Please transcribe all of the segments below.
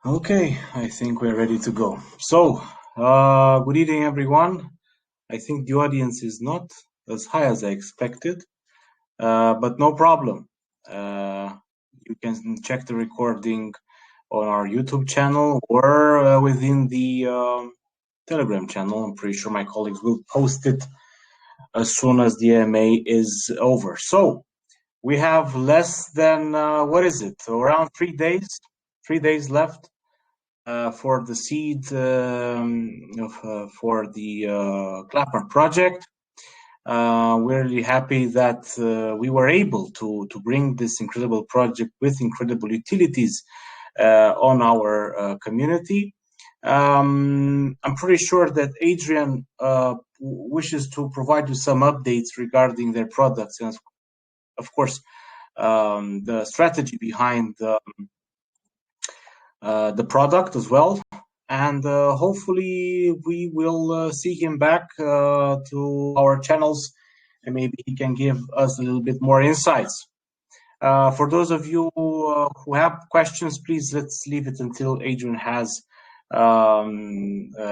Okay, I think we're ready to go. So, good evening, everyone. I think the audience is not as high as I expected, but no problem. You can check the recording on our YouTube channel or within the Telegram channel. I'm pretty sure my colleagues will post it as soon as the AMA is over. So, we have less than, what is it, around 3 days? 3 days left. For the seed for the CLAPART project. We're really happy that we were able to bring this incredible project with incredible utilities on our community. I'm pretty sure that Adrian wishes to provide you some updates regarding their products and, of course, the strategy behind the product as well. And hopefully we will see him back to our channels, and maybe he can give us a little bit more insights. For those of you who have questions, please let's leave it until Adrian has, after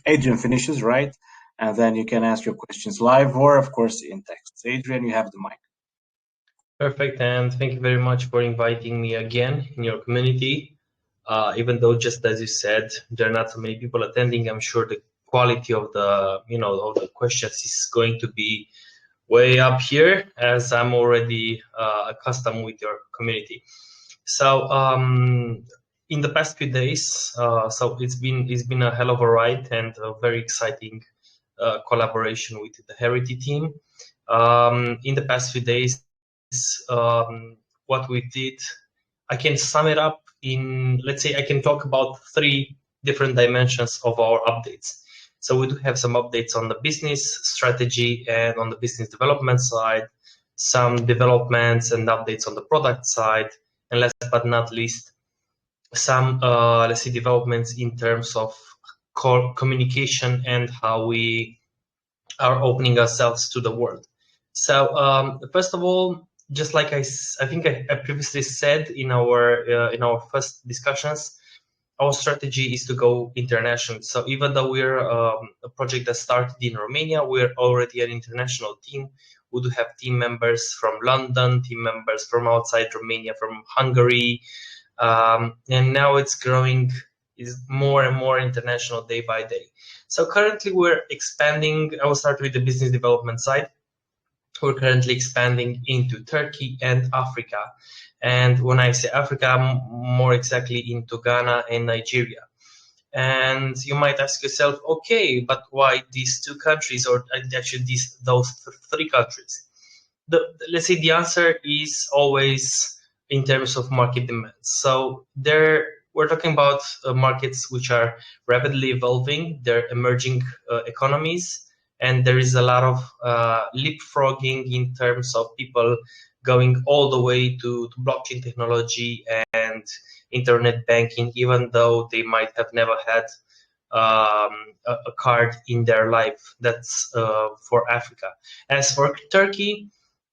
Adrian finishes, right? And then you can ask your questions live or, of course, in text. Adrian, you have the mic. Perfect, and thank you very much for inviting me again in your community. Even though, just as you said, there are not so many people attending, I'm sure the quality of the of the questions is going to be way up here, as I'm already accustomed with your community. So in the past few days, so it's been a hell of a ride and a very exciting collaboration with the Herity team. In the past few days, what we did, I can sum it up in, let's say, I can talk about 3 different dimensions of our updates. So we do have some updates on the business strategy and on the business development side, some developments and updates on the product side, and last but not least, some, let's say, developments in terms of communication and how we are opening ourselves to the world. So first of all, just like I think I previously said in our first discussions, our strategy is to go international. So even though we're a project that started in Romania, we're already an international team. We do have team members from London, team members from outside Romania, from Hungary, and now it's growing, is more and more international day by day. So currently we're expanding. I will start with the business development side. We're currently expanding into Turkey and Africa. And when I say Africa, more exactly into Ghana and Nigeria. And you might ask yourself, okay, but why these 2 countries, or actually those 3 countries? Let's say the answer is always in terms of market demand. So we're talking about markets which are rapidly evolving. They're emerging economies. And there is a lot of leapfrogging in terms of people going all the way to blockchain technology and internet banking, even though they might have never had a card in their life. That's for Africa. As for Turkey,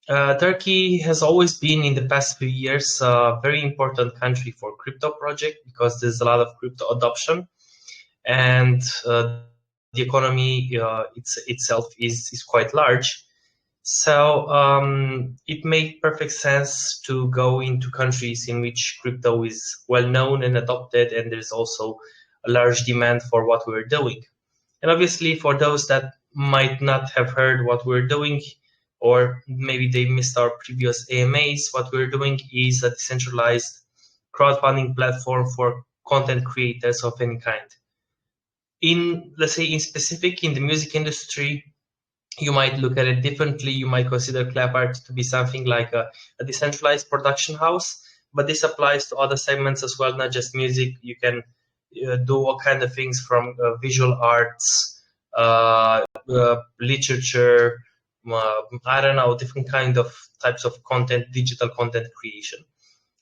Turkey has always been, in the past few years, a very important country for crypto project because there's a lot of crypto adoption. And the economy itself is quite large. So it made perfect sense to go into countries in which crypto is well known and adopted, and there's also a large demand for what we're doing. And obviously, for those that might not have heard what we're doing, or maybe they missed our previous AMAs, what we're doing is a decentralized crowdfunding platform for content creators of any kind. Let's say in specific in the music industry, you might look at it differently. You might consider CLAPART to be something like a decentralized production house, but this applies to other segments as well, not just music. You can do all kinds of things from visual arts, literature, I don't know, different kind of types of content, digital content creation.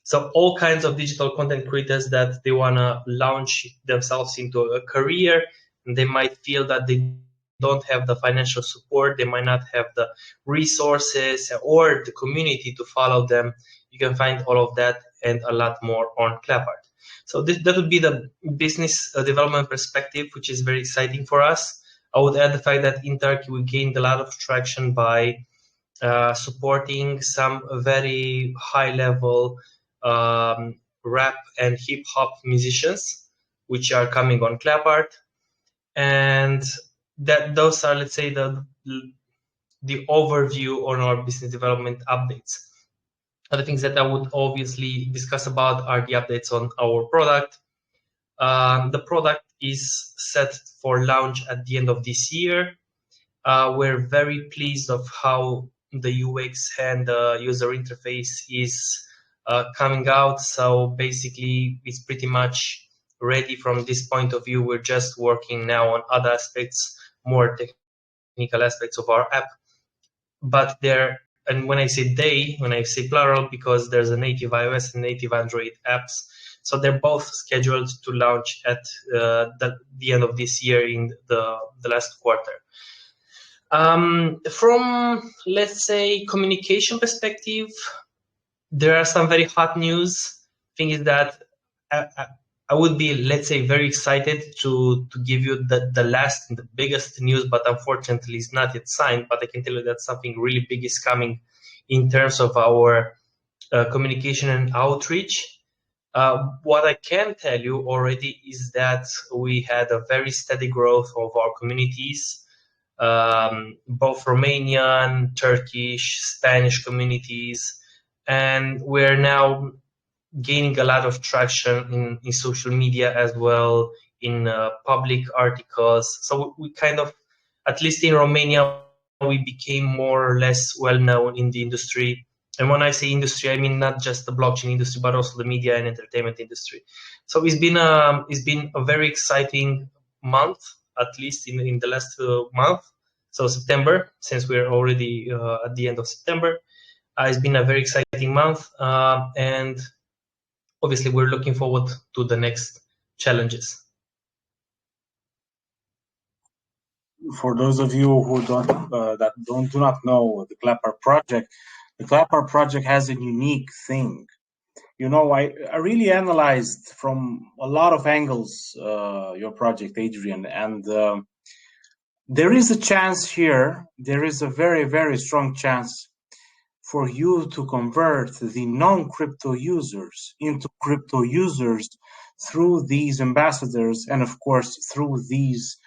So all kinds of digital content creators that they want to launch themselves into a career, and they might feel that they don't have the financial support, they might not have the resources or the community to follow them. You can find all of that and a lot more on CLAPART. So that would be the business development perspective, which is very exciting for us. I would add the fact that in Turkey we gained a lot of traction by supporting some very high-level rap and hip-hop musicians, which are coming on CLAPART, and those are, let's say, the overview on our business development updates. Other things that I would obviously discuss about are the updates on our product. The product is set for launch at the end of this year. We're very pleased of how the UX and the user interface is coming out. So basically, it's pretty much ready from this point of view. We're just working now on other aspects, more technical aspects of our app. But there, and when I say they, when I say plural, because there's a native iOS and native Android apps. So they're both scheduled to launch at the end of this year in the last quarter. From, let's say, communication perspective, there are some very hot news. Thing is that I would be, let's say, very excited to give you the last and the biggest news, but unfortunately it's not yet signed. But I can tell you that something really big is coming in terms of our communication and outreach. What I can tell you already is that we had a very steady growth of our communities. Both Romanian, Turkish, Spanish communities, and we're now gaining a lot of traction in social media as well, in public articles. So we kind of, at least in Romania, we became more or less well-known in the industry. And when I say industry, I mean not just the blockchain industry, but also the media and entertainment industry. So it's been a very exciting month, at least in the last month. So September, since we're already at the end of September, it's been a very exciting month, and obviously we're looking forward to the next challenges. For those of you who do not know the CLAPART project, the CLAPART project has a unique thing. You know, I really analyzed from a lot of angles your project, Adrian, and there is a chance here. There is a very, very strong chance for you to convert the non-crypto users into crypto users through these ambassadors, and of course through these,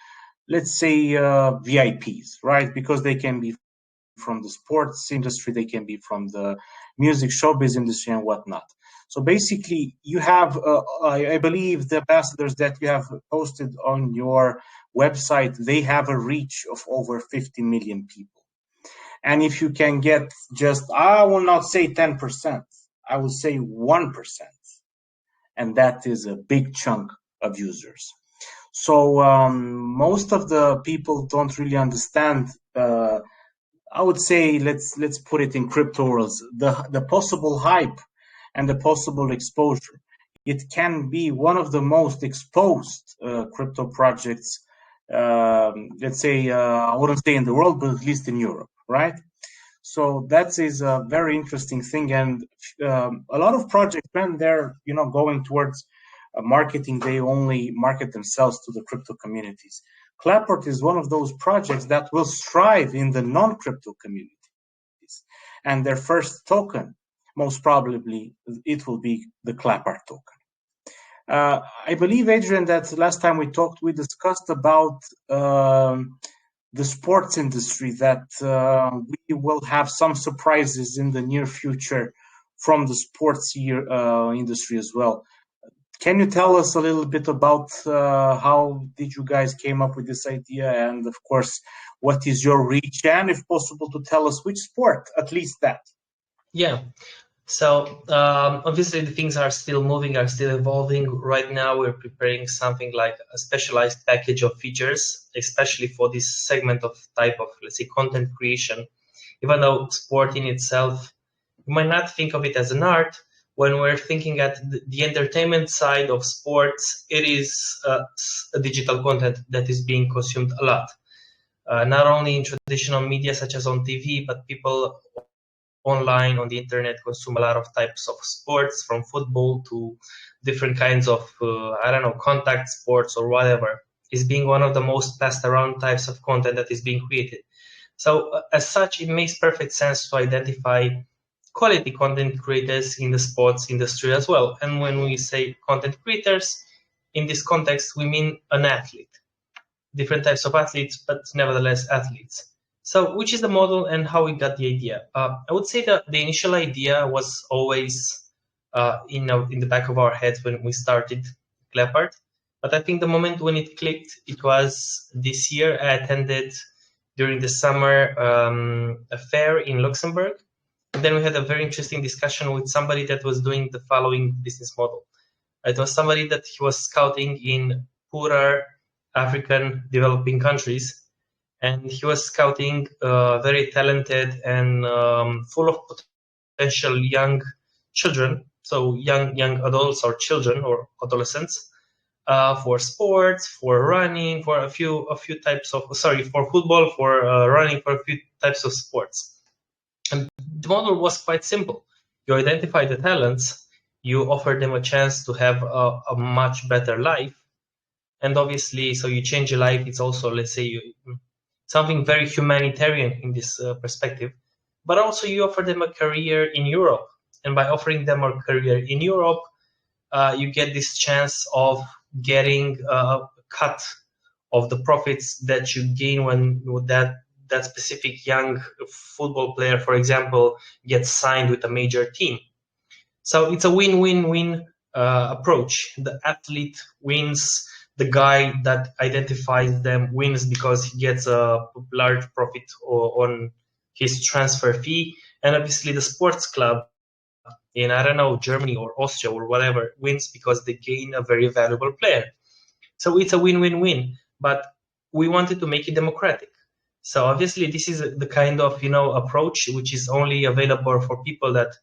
let's say, VIPs, right? Because they can be from the sports industry, they can be from the music showbiz industry and whatnot. So basically, you have, I believe, the ambassadors that you have posted on your website, they have a reach of over 50 million people. And if you can get just, I will not say 10%, I will say 1%. And that is a big chunk of users. So most of the people don't really understand, I would say, let's put it in crypto worlds, the possible hype and the possible exposure. It can be one of the most exposed crypto projects, let's say, I wouldn't say in the world, but at least in Europe, right? So that is a very interesting thing. And a lot of projects, when they're going towards marketing, they only market themselves to the crypto communities. CLAPART is one of those projects that will strive in the non-crypto communities. And their first token, most probably, it will be the CLAPART token. I believe, Adrian, that last time we talked, we discussed about the sports industry, that we will have some surprises in the near future from the sports industry as well. Can you tell us a little bit about how did you guys came up with this idea, and of course, what is your reach, and if possible, to tell us which sport, at least that? Yeah. So obviously the things are still moving, are still evolving. Right now we're preparing something like a specialized package of features, especially for this segment of type of, let's say, content creation. Even though sport in itself, you might not think of it as an art. When we're thinking at the entertainment side of sports, it is a digital content that is being consumed a lot. Not only in traditional media such as on TV, but people online on the internet consume a lot of types of sports, from football to different kinds of I don't know, contact sports or whatever, is being one of the most passed around types of content that is being created. So as such, it makes perfect sense to identify quality content creators in the sports industry as well. And when we say content creators, in this context, we mean an athlete. Different types of athletes, but nevertheless athletes. So which is the model and how we got the idea? I would say that the initial idea was always in the back of our heads when we started CLAPART. But I think the moment when it clicked, it was this year. I attended during the summer a fair in Luxembourg. And then we had a very interesting discussion with somebody that was doing the following business model. It was somebody that he was scouting in poorer African developing countries, and he was scouting very talented and full of potential young children, so young adults or children or adolescents, for sports, for running, for a few types of for football, for running, for a few types of sports. And the model was quite simple. You identify the talents, you offer them a chance to have a much better life. And obviously, so you change your life. It's also, let's say, something very humanitarian in this perspective. But also you offer them a career in Europe. And by offering them a career in Europe, you get this chance of getting a cut of the profits that you gain when that specific young football player, for example, gets signed with a major team. So it's a win-win-win approach. The athlete wins, the guy that identifies them wins because he gets a large profit on his transfer fee, and obviously the sports club in, I don't know, Germany or Austria or whatever wins because they gain a very valuable player. So it's a win-win-win, but we wanted to make it democratic. So obviously this is the kind of approach which is only available for people that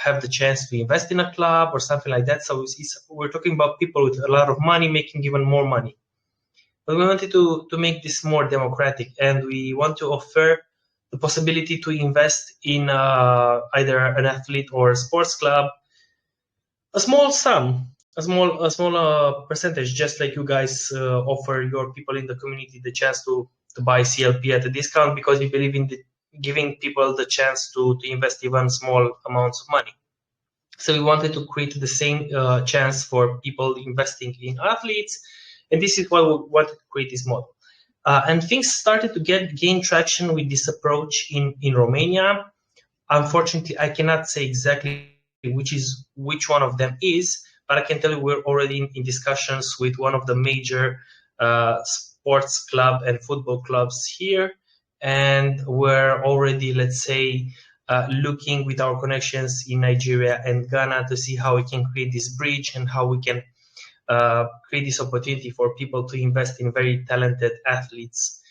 have the chance to invest in a club or something like that. So we're talking about people with a lot of money making even more money. But we wanted to make this more democratic, and we want to offer the possibility to invest in either an athlete or a sports club, a small sum, a small percentage, just like you guys offer your people in the community the chance to buy CLP at a discount, because we believe in giving people the chance to invest even small amounts of money. So we wanted to create the same chance for people investing in athletes, and this is why we wanted to create this model. And things started to gain traction with this approach in Romania. Unfortunately, I cannot say exactly which one of them is, but I can tell you we're already in discussions with one of the major sports club and football clubs here, and we're already, let's say, looking with our connections in Nigeria and Ghana to see how we can create this bridge and how we can create this opportunity for people to invest in very talented athletes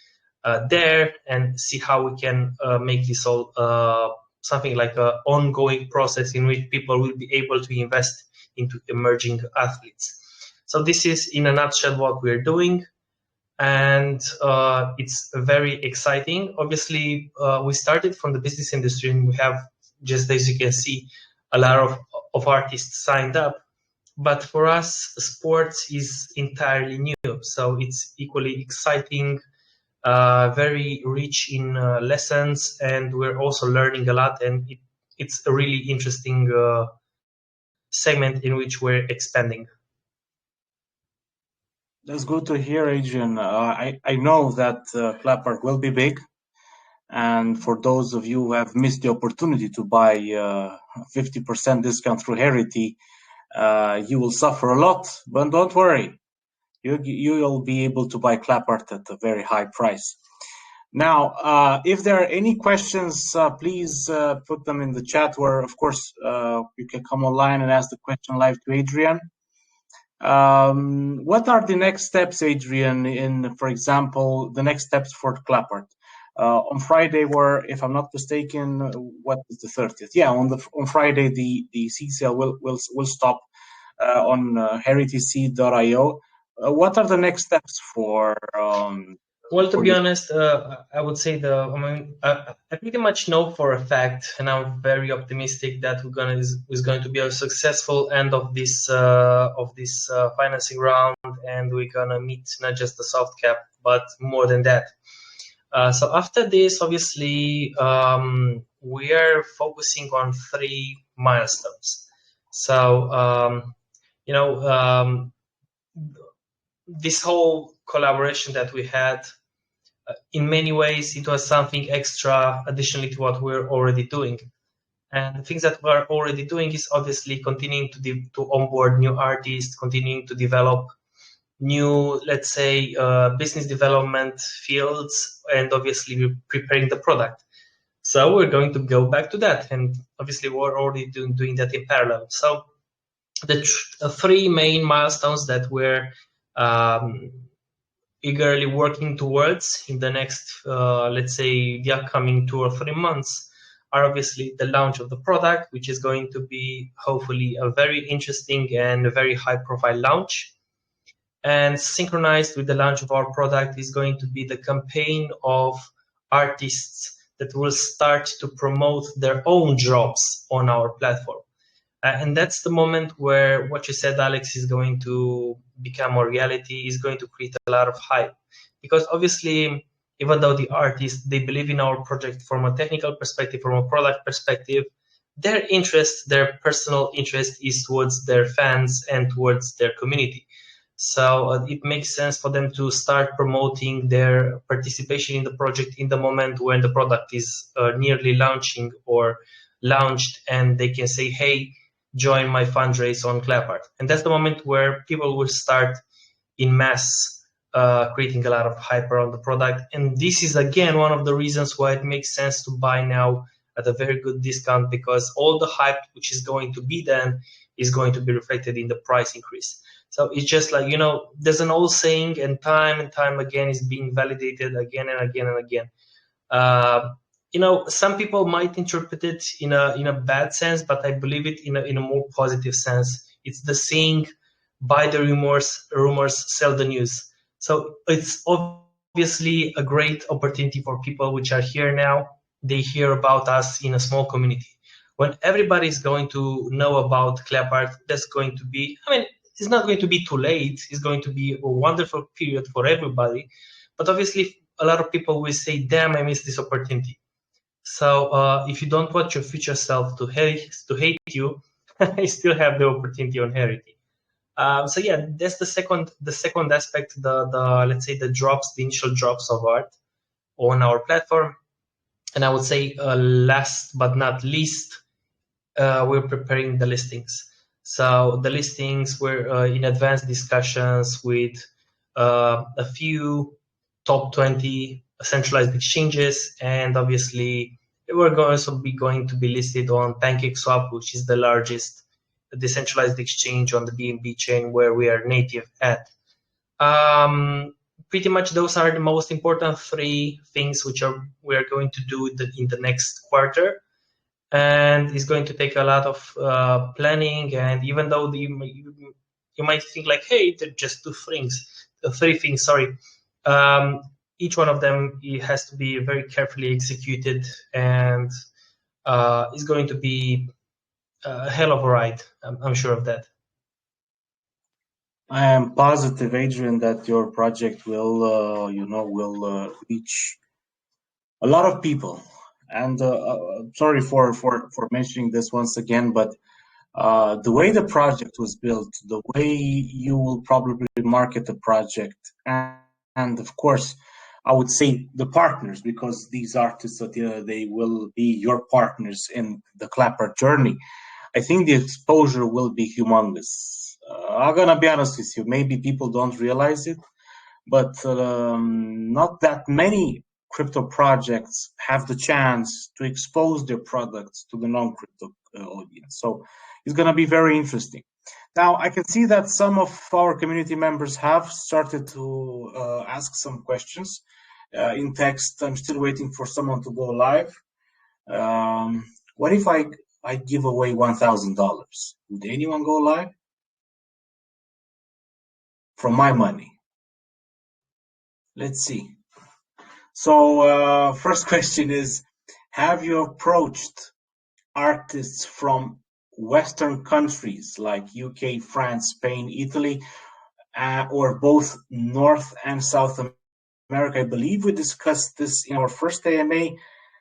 there, and see how we can make this all something like an ongoing process in which people will be able to invest into emerging athletes. So this is in a nutshell what we're doing, and it's very exciting. Obviously, we started from the business industry, and we have, just as you can see, a lot of artists signed up. But for us, sports is entirely new, so it's equally exciting, very rich in lessons, and we're also learning a lot, and it's a really interesting segment in which we're expanding. That's good to hear, Adrian. I know that CLAPART will be big, and for those of you who have missed the opportunity to buy 50% discount through Herity, you will suffer a lot, but don't worry. You'll be able to buy CLAPART at a very high price. Now, if there are any questions, please put them in the chat, where, of course, you can come online and ask the question live to Adrian. What are the next steps, Adrian, in, for example, the next steps for CLAPART? On Friday, if I'm not mistaken, what is the 30th? Yeah, on Friday, the seed sale will stop on herityseed.io. What are the next steps for Well, to be honest, I would say I pretty much know for a fact, and I'm very optimistic that is going to be a successful end of this financing round, and we're gonna meet not just the soft cap, but more than that. So after this, obviously, we are focusing on 3 milestones. So this whole collaboration that we had. In many ways, it was something extra additionally to what we're already doing. And the things that we're already doing is obviously continuing to onboard new artists, continuing to develop new, let's say, business development fields, and obviously we're preparing the product. So we're going to go back to that. And obviously we're already doing that in parallel. So the 3 main milestones that we're eagerly working towards in the next, let's say, the upcoming 2 or 3 months are obviously the launch of the product, which is going to be hopefully a very interesting and a very high-profile launch. And synchronized with the launch of our product is going to be the campaign of artists that will start to promote their own drops on our platform. And that's the moment where what you said, Alex, is going to become a reality, is going to create a lot of hype. Because obviously, even though the artists, they believe in our project from a technical perspective, from a product perspective, their interest, their personal interest is towards their fans and towards their community. So it makes sense for them to start promoting their participation in the project in the moment when the product is nearly launching or launched, and they can say, hey, join my fundraise on CLAPART. And that's the moment where people will start in mass creating a lot of hype around the product. And this is, again, one of the reasons why it makes sense to buy now at a very good discount, because all the hype which is going to be then is going to be reflected in the price increase. So it's just like, there's an old saying, and time again is being validated again and again and again. Some people might interpret it in a bad sense, but I believe it in a more positive sense. It's the saying, buy the rumors, sell the news. So it's obviously a great opportunity for people which are here now. They hear about us in a small community. When everybody is going to know about CLAPART, that's going to be, it's not going to be too late. It's going to be a wonderful period for everybody. But obviously, a lot of people will say, damn, I missed this opportunity. So if you don't want your future self to hate you, you still have the opportunity on Herity. So yeah, that's the second aspect, the let's say the initial drops of art on our platform. And I would say last but not least, we're preparing the listings. So the listings were in advanced discussions with a few top 20 centralized exchanges, and obviously we're also going to be listed on PancakeSwap, which is the largest decentralized exchange on the BNB chain where we are native at. Pretty much those are the most important 3 things which we are going to do in the next quarter. And it's going to take a lot of planning. And even though you might think like, hey, they're just 3 things, sorry. Each one of them, it has to be very carefully executed, and it's going to be a hell of a ride. I'm sure of that. I am positive, Adrian, that your project will, reach a lot of people. And sorry for mentioning this once again, but the way the project was built, the way you will probably market the project, and of course, I would say the partners, because these artists, they will be your partners in the CLAPART journey. I think the exposure will be humongous. I'm gonna be honest with you. Maybe people don't realize it, but not that many crypto projects have the chance to expose their products to the non-crypto audience. So it's going to be very interesting. Now, I can see that some of our community members have started to ask some questions in text. I'm still waiting for someone to go live. What if I give away $1,000? Would anyone go live? From my money. Let's see. So first question is, have you approached artists from Western countries like UK, France, Spain, Italy, or both North and South America? I believe we discussed this in our first AMA.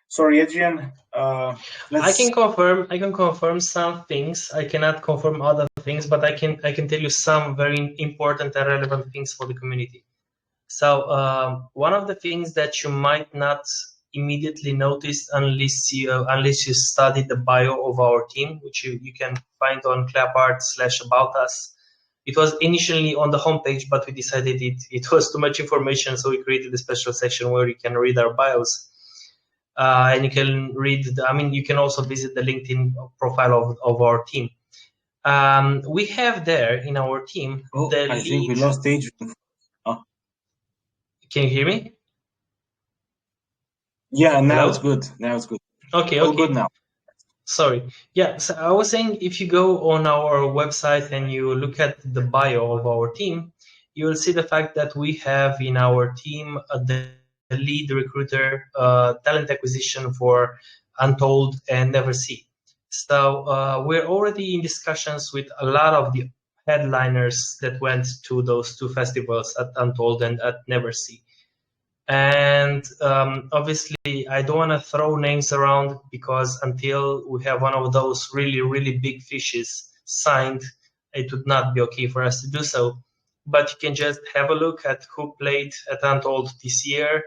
Sorry, Adrian. I Let's. can confirm some things. I cannot confirm other things, but I can tell you some very important and relevant things for the community. So one of the things that you might not immediately notice unless you study the bio of our team, which you can find on CLAPART/about us. It was initially on the homepage, but we decided it was too much information, so we created a special section where you can read our bios. And you can read, you can also visit the LinkedIn profile of our team. We have there in our team the I lead. think we lost Adrian. Oh. Can you hear me? Yeah, now Hello? it's good. Now it's good. Okay, All okay. good now. Sorry. Yeah, so I was saying if you go on our website and you look at the bio of our team, you will see the fact that we have in our team the lead recruiter, talent acquisition for Untold and Never See. So we're already in discussions with a lot of the headliners that went to those two festivals at Untold and at Never See. And obviously, I don't want to throw names around because until we have one of those really, really big fishes signed, it would not be okay for us to do so. But you can just have a look at who played at Untold this year.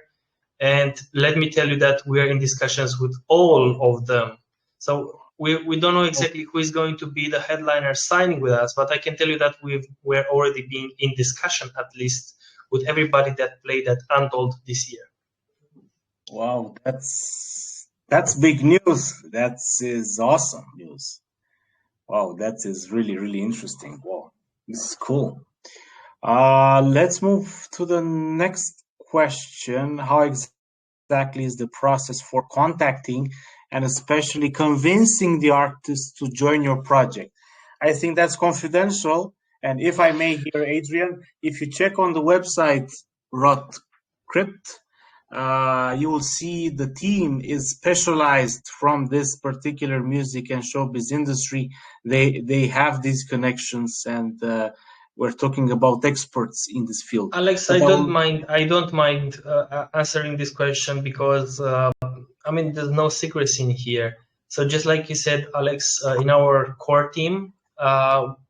And let me tell you that we are in discussions with all of them. So we don't know exactly who is going to be the headliner signing with us, but I can tell you that we're already being in discussion at least with everybody that played at Untold this year. Wow, that's big news. That is awesome news. Wow, that is really, really interesting. Wow, this is cool. Let's move to the next question. How exactly is the process for contacting and especially convincing the artist to join your project? I think that's confidential. And if I may here, Adrian, if you check on the website Rotcrypt, you will see the team is specialized from this particular music and showbiz industry. They have these connections, and we're talking about experts in this field. Alex, But I don't mind answering this question because there's no secrecy in here. So just like you said, Alex, in our core team,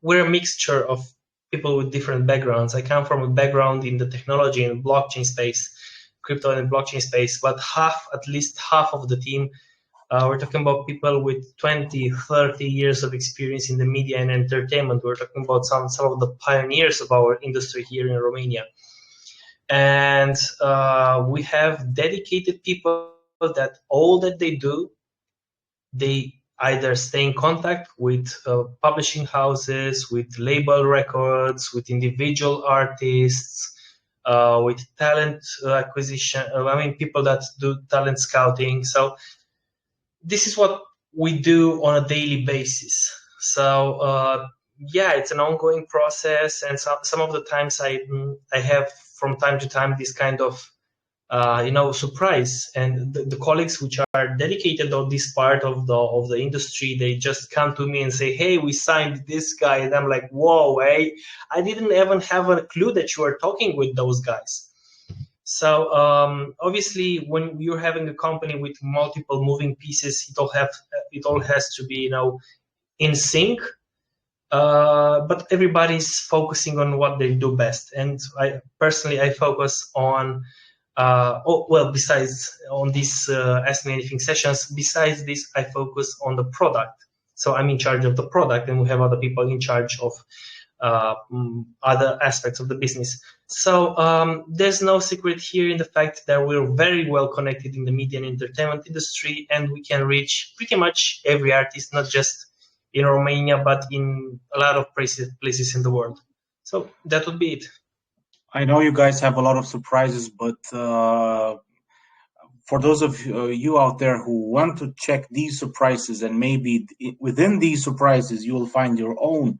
we're a mixture of people with different backgrounds. I come from a background in the technology and blockchain space, crypto and blockchain space, but at least half of the team, we're talking about people with 20, 30 years of experience in the media and entertainment. We're talking about some of the pioneers of our industry here in Romania. And we have dedicated people that all that they do, they either stay in contact with publishing houses, with label records, with individual artists, with talent acquisition. People that do talent scouting. So this is what we do on a daily basis. So yeah, it's an ongoing process, and some of the times I have from time to time this kind of surprise, and the colleagues which are dedicated on this part of the industry, they just come to me and say, hey, we signed this guy, and I'm like, whoa, I didn't even have a clue that you were talking with those guys. So obviously, when you're having a company with multiple moving pieces, it all has to be in sync. But everybody's focusing on what they do best, and I focus on. Besides on these Ask Me Anything sessions, besides this, I focus on the product. So I'm in charge of the product, and we have other people in charge of other aspects of the business. So there's no secret here in the fact that we're very well connected in the media and entertainment industry, and we can reach pretty much every artist, not just in Romania, but in a lot of places in the world. So that would be it. I know you guys have a lot of surprises, but for those of you out there who want to check these surprises, and maybe within these surprises you will find your own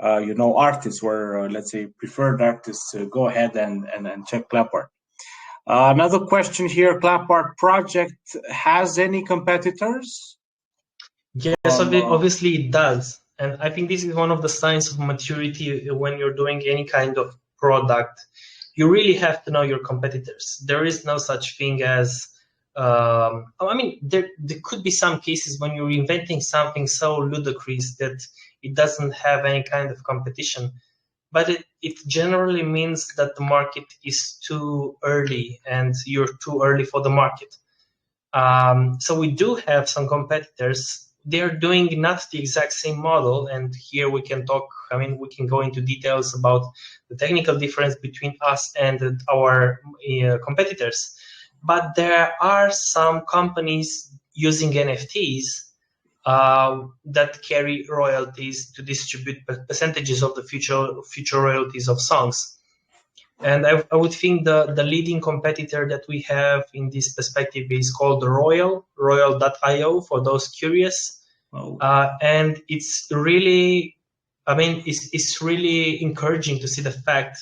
artists, or let's say preferred artists, go ahead and check CLAPART. Another question here, CLAPART project has any competitors? Yes, obviously it does. And I think this is one of the signs of maturity when you're doing any kind of product. You really have to know your competitors. There is no such thing as, I mean, there could be some cases when you're inventing something so ludicrous that it doesn't have any kind of competition. But it generally means that the market is too early and you're too early for the market. So we do have some competitors. They're doing not the exact same model, and here we can talk. I mean, we can go into details about the technical difference between us and our competitors. But there are some companies using NFTs that carry royalties to distribute percentages of the future royalties of songs. And I would think the leading competitor that we have in this perspective is called Royal.io, for those curious. Oh. And it's really, I mean, it's really encouraging to see the fact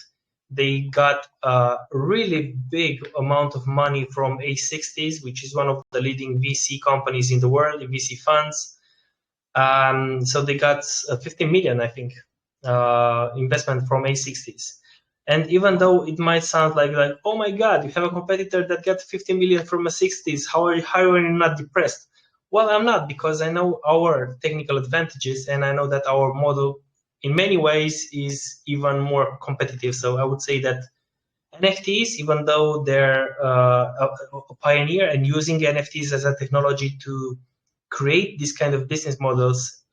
they got a really big amount of money from A60s, which is one of the leading VC companies in the world, the VC funds. So they got 50 million, I think, investment from A60s. And even though it might sound like, oh my God, you have a competitor that got 50 million from A60s, how are you not depressed? Well, I'm not, because I know our technical advantages, and I know that our model in many ways is even more competitive. So I would say that NFTs, even though they're a pioneer and using NFTs as a technology to create these kind of business models,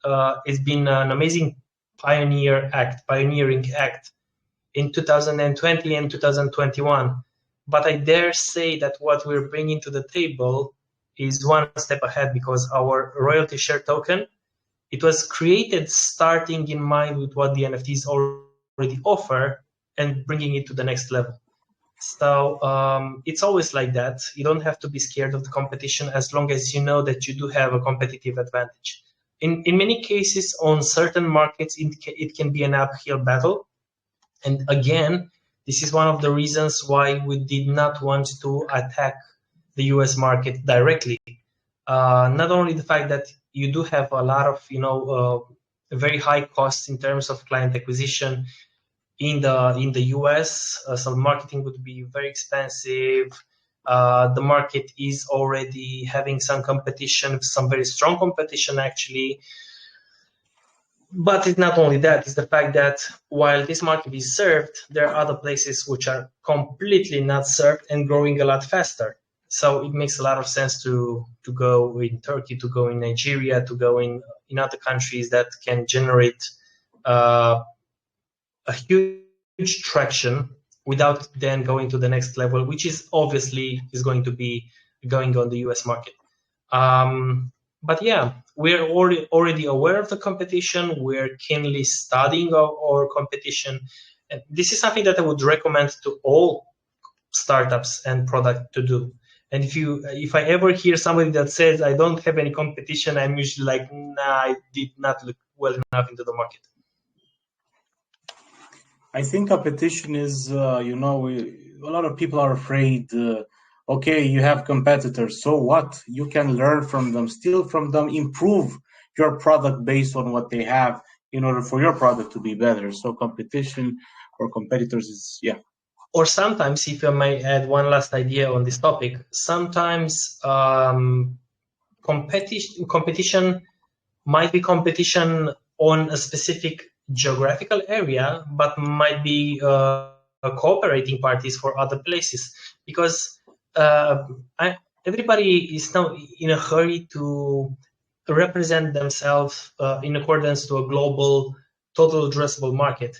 it's been an amazing pioneering act in 2020 and 2021. But I dare say that what we're bringing to the table is one step ahead, because our royalty share token, it was created starting in mind with what the NFTs already offer and bringing it to the next level. So it's always like that. You don't have to be scared of the competition as long as you know that you do have a competitive advantage. In many cases, on certain markets, it can be an uphill battle. And again, this is one of the reasons why we did not want to attack the US market directly. Not only the fact that you do have a lot of, very high costs in terms of client acquisition in the US, so marketing would be very expensive. The market is already having some competition, some very strong competition actually. But it's not only that, it's the fact that while this market is served, there are other places which are completely not served and growing a lot faster. So it makes a lot of sense to go in Turkey, to go in Nigeria, to go in other countries that can generate a huge traction without then going to the next level, which is obviously is going to be going on the US market. But yeah, we're already aware of the competition. We're keenly studying our competition. And this is something that I would recommend to all startups and product to do. And if I ever hear somebody that says I don't have any competition, I'm usually like, nah, I did not look well enough into the market. I think competition is, a lot of people are afraid. Okay, you have competitors, so what? You can learn from them, steal from them, improve your product based on what they have in order for your product to be better. So competition or competitors is, yeah. Or sometimes, if I may add one last idea on this topic, sometimes competition might be competition on a specific geographical area, but might be cooperating parties for other places, because everybody is now in a hurry to represent themselves in accordance to a global total addressable market,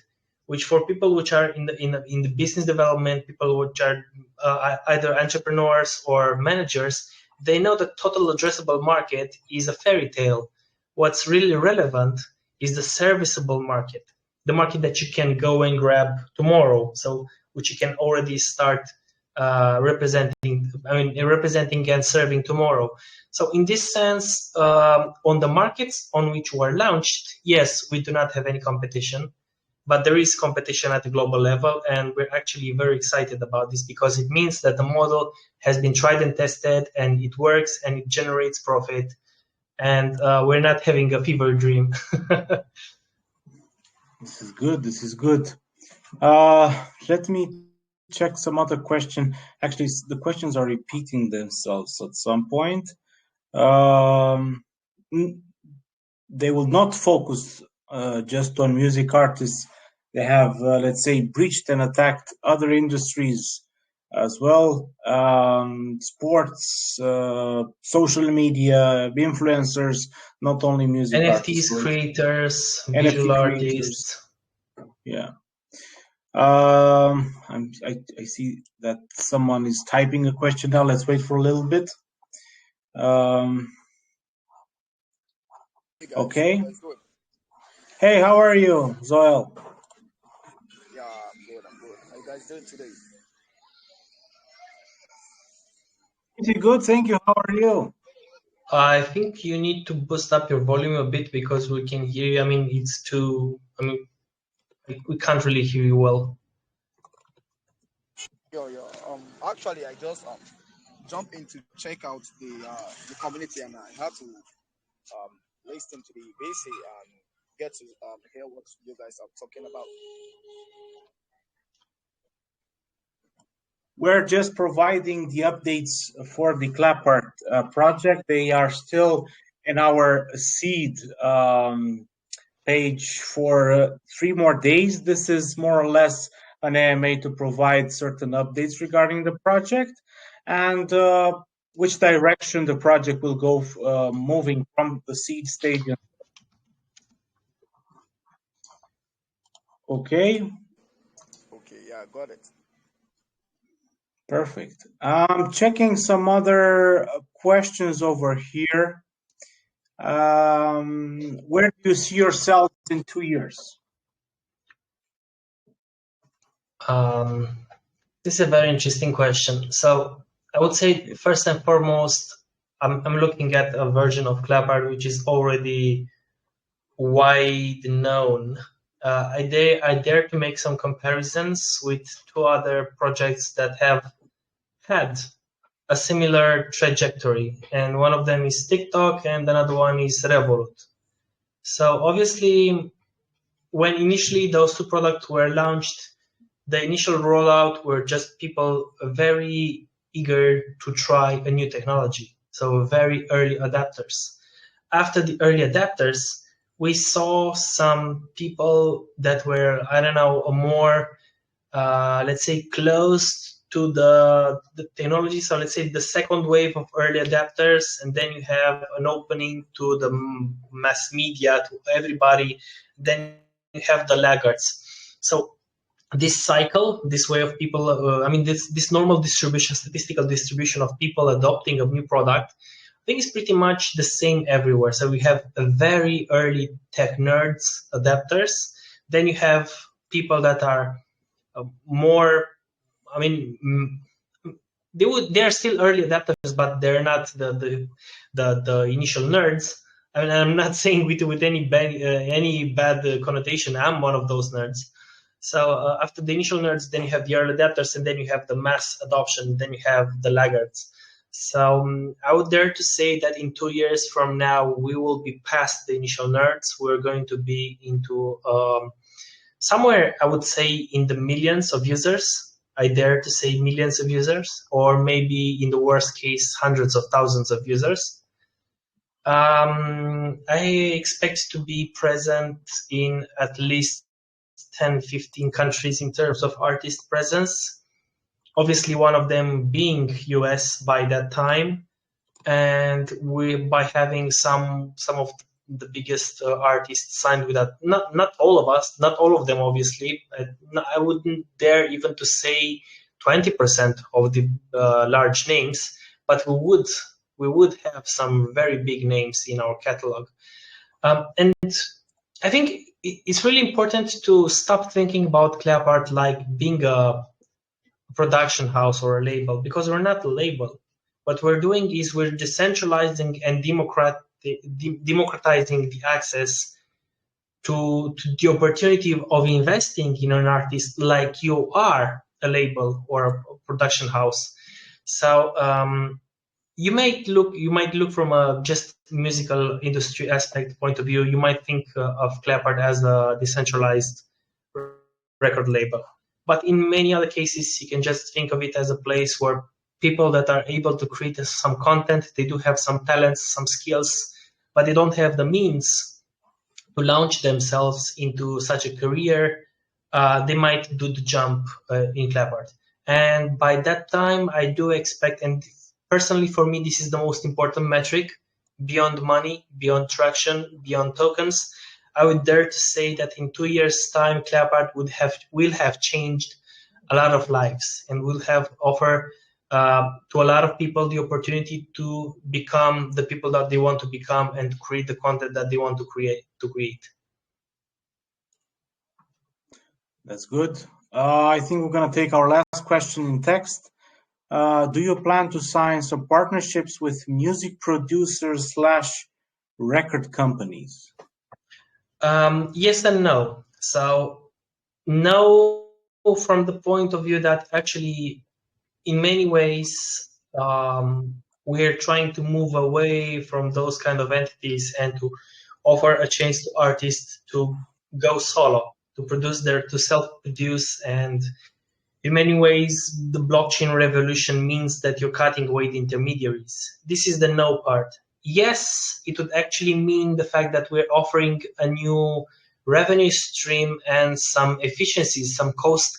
which for people which are in the business development, people which are either entrepreneurs or managers, they know that total addressable market is a fairy tale. What's really relevant is the serviceable market, the market that you can go and grab tomorrow, so which you can already start representing and serving tomorrow. So in this sense, on the markets on which we are launched, yes, we do not have any competition. but there is competition at the global level, and we're actually very excited about this because it means that the model has been tried and tested, and it works, and it generates profit, and we're not having a fever dream. This is good. This is good. Let me check some other question. Actually, the questions are repeating themselves at some point. They will not focus just on music artists. They have, let's say, breached and attacked other industries as well. Sports, social media, influencers, not only music artists. NFTs creators, NFT visual creators. artists. Yeah. I see that someone is typing a question now. Let's wait for a little bit. Hey guys, Okay. how you doing? Hey, how are you, Zoel? Yeah, I'm good. How you guys doing today? Pretty good, thank you. How are you? I think you need to boost up your volume a bit because we can hear you. I mean, it's too. I mean, we can't really hear you well. Yo. Actually, I just jump in to check out the community, and I had to listen to the basic and get to hear what you guys are talking about. We're just providing the updates for the CLAPART project. They are still in our seed page for 3 more days. This is more or less an AMA to provide certain updates regarding the project and which direction the project will go moving from the seed stage. Okay. Okay, yeah, got it. Perfect. I'm checking some other questions over here. Where do you see yourself in 2 years? This is a very interesting question. So I would say first and foremost, I'm looking at a version of CLAPART which is already wide known. I dare to make some comparisons with 2 other projects that have had a similar trajectory, and one of them is TikTok and another one is Revolut. So obviously, when initially those 2 products were launched, the initial rollout were just people very eager to try a new technology, so very early adapters. After the early adapters, we saw some people that were, I don't know, more, let's say, close to the technology. So let's say the second wave of early adapters, and then you have an opening to the mass media, to everybody. Then you have the laggards. So this cycle, this way of people, this normal distribution, statistical distribution of people adopting a new product, I think it's pretty much the same everywhere. So we have a very early tech nerds adapters. Then you have people that are more, they are still early adapters, but they're not the initial nerds. I mean, I'm not saying with any bad connotation. I'm one of those nerds. So after the initial nerds, then you have the early adapters, and then you have the mass adoption, then you have the laggards. So I would dare to say that in 2 years from now, we will be past the initial nerds. We're going to be into somewhere, I would say, in the millions of users. I dare to say millions of users, or maybe in the worst case, hundreds of thousands of users. I expect to be present in at least 10, 15 countries in terms of artist presence. Obviously, one of them being US by that time, and by having some of the biggest artists signed with that. Not all of us, not all of them, obviously. I wouldn't dare even to say 20% of the large names, but we would have some very big names in our catalog. And I think it's really important to stop thinking about CLAPART like being a production house or a label, because we're not a label. What we're doing is we're decentralizing and democratizing the access to the opportunity of investing in an artist like you are a label or a production house. So you might look from a just musical industry aspect point of view. You might think of CLAPART as a decentralized record label, but in many other cases, you can just think of it as a place where people that are able to create some content, they do have some talents, some skills, but they don't have the means to launch themselves into such a career. They might do the jump in CLAPART. And by that time, I do expect, and personally for me, this is the most important metric, beyond money, beyond traction, beyond tokens. I would dare to say that in 2 years' time, CLAPART will have changed a lot of lives and will have offer to a lot of people the opportunity to become the people that they want to become and create the content that they want to create. That's good. I think we're going to take our last question in text. Do you plan to sign some partnerships with music producers / record companies? Yes and no. So no, from the point of view that actually in many ways we're trying to move away from those kind of entities and to offer a chance to artists to go solo, to self-produce. And in many ways, the blockchain revolution means that you're cutting away the intermediaries. This is the no part. Yes, it would actually mean the fact that we're offering a new revenue stream and some efficiencies, some cost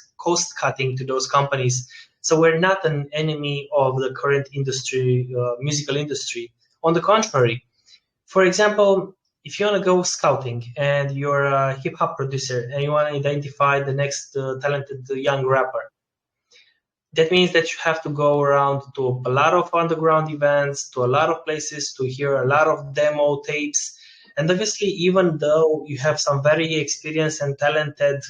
cutting to those companies. So we're not an enemy of the current industry, musical industry. On the contrary, for example, if you want to go scouting and you're a hip hop producer and you want to identify the next talented young rapper, that means that you have to go around to a lot of underground events, to a lot of places to hear a lot of demo tapes. And obviously, even though you have some very experienced and talented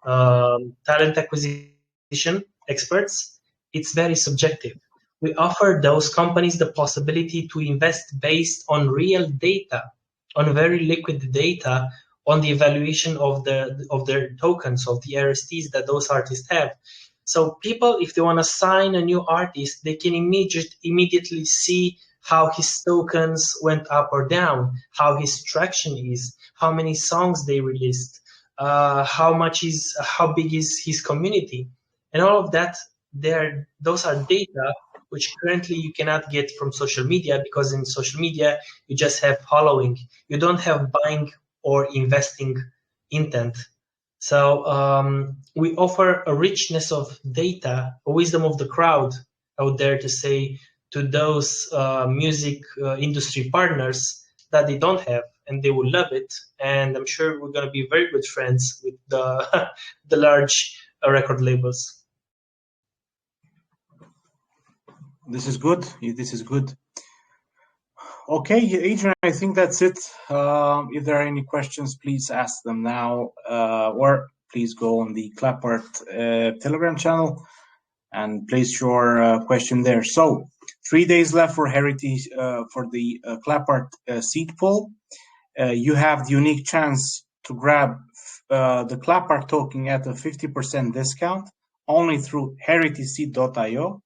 talent acquisition experts, it's very subjective. We offer those companies the possibility to invest based on real data, on very liquid data, on the evaluation of their tokens, of the RSTs that those artists have. So people, if they want to sign a new artist, they can immediately see how his tokens went up or down, how his traction is, how many songs they released, how big is his community, and all of that. Those are data which currently you cannot get from social media, because in social media you just have following. You don't have buying or investing intent. So we offer a richness of data, a wisdom of the crowd, I would dare to say, to those music industry partners that they don't have, and they will love it. And I'm sure we're going to be very good friends with the the large record labels. This is good. This is good. Okay, Adrian, I think that's it. If there are any questions, please ask them now, or please go on the CLAPART Telegram channel and place your question there. So 3 days left for for the CLAPART seed poll. You have the unique chance to grab the CLAPART token at a 50% discount only through HeritySeed.io.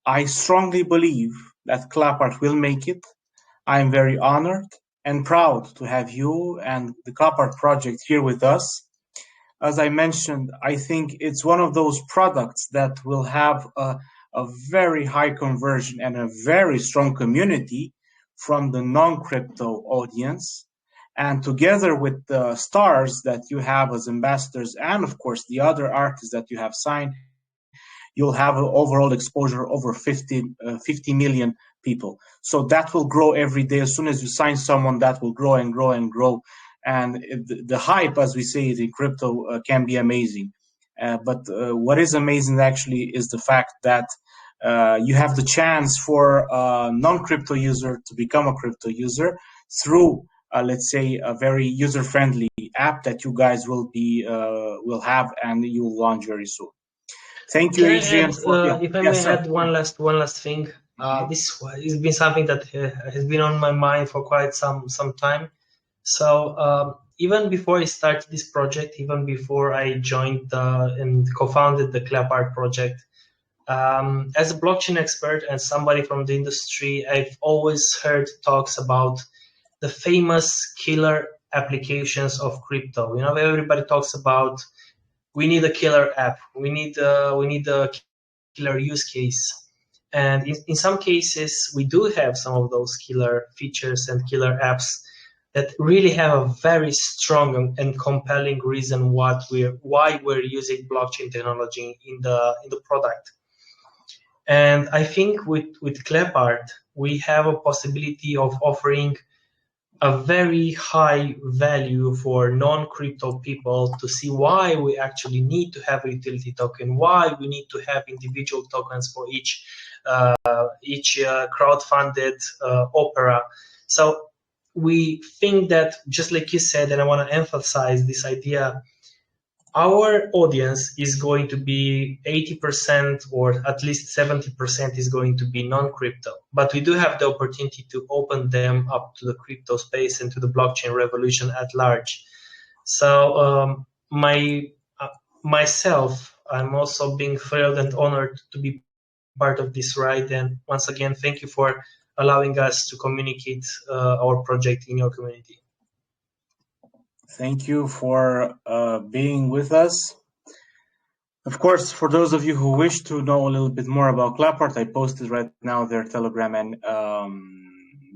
I strongly believe that CLAPART will make it. I'm very honored and proud to have you and the CLAPART project here with us. As I mentioned, I think it's one of those products that will have a very high conversion and a very strong community from the non-crypto audience. And together with the stars that you have as ambassadors, and of course the other artists that you have signed, you'll have an overall exposure over 50 million people. So that will grow every day. As soon as you sign someone, that will grow and grow and grow. And the hype, as we say it in crypto, can be amazing. But what is amazing actually is the fact that you have the chance for a non-crypto user to become a crypto user through, let's say, a very user-friendly app that you guys will have and you will launch very soon. Thank you, Adrian. If I may add one last thing, this has been something that has been on my mind for quite some time. So even before I started this project, even before I joined and co-founded the CLAPART project, as a blockchain expert and somebody from the industry, I've always heard talks about the famous killer applications of crypto. You know, everybody talks about we need a killer app, we need a killer use case. And in some cases, we do have some of those killer features and killer apps that really have a very strong and compelling reason why we're using blockchain technology in the product. And I think with CLAPART, we have a possibility of offering a very high value for non-crypto people to see why we actually need to have a utility token, why we need to have individual tokens for each crowd-funded opera. So we think that, just like you said, and I want to emphasize this idea, our audience is going to be 80% or at least 70% is going to be non-crypto, but we do have the opportunity to open them up to the crypto space and to the blockchain revolution at large. So myself, I'm also being thrilled and honored to be part of this ride. And once again, thank you for allowing us to communicate our project in your community. Thank you for being with us. Of course, for those of you who wish to know a little bit more about CLAPART, I posted right now their Telegram and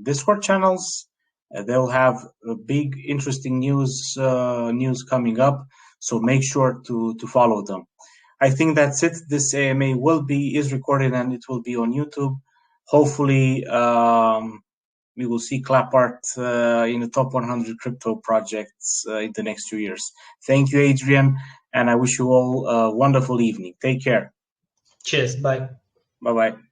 Discord channels. They'll have a big, interesting news coming up, so make sure to follow them. I think that's it. This AMA is recorded and it will be on YouTube. Hopefully, we will see CLAPART in the top 100 crypto projects in the next 2 years. Thank you, Adrian, and I wish you all a wonderful evening. Take care. Cheers. Bye. Bye-bye.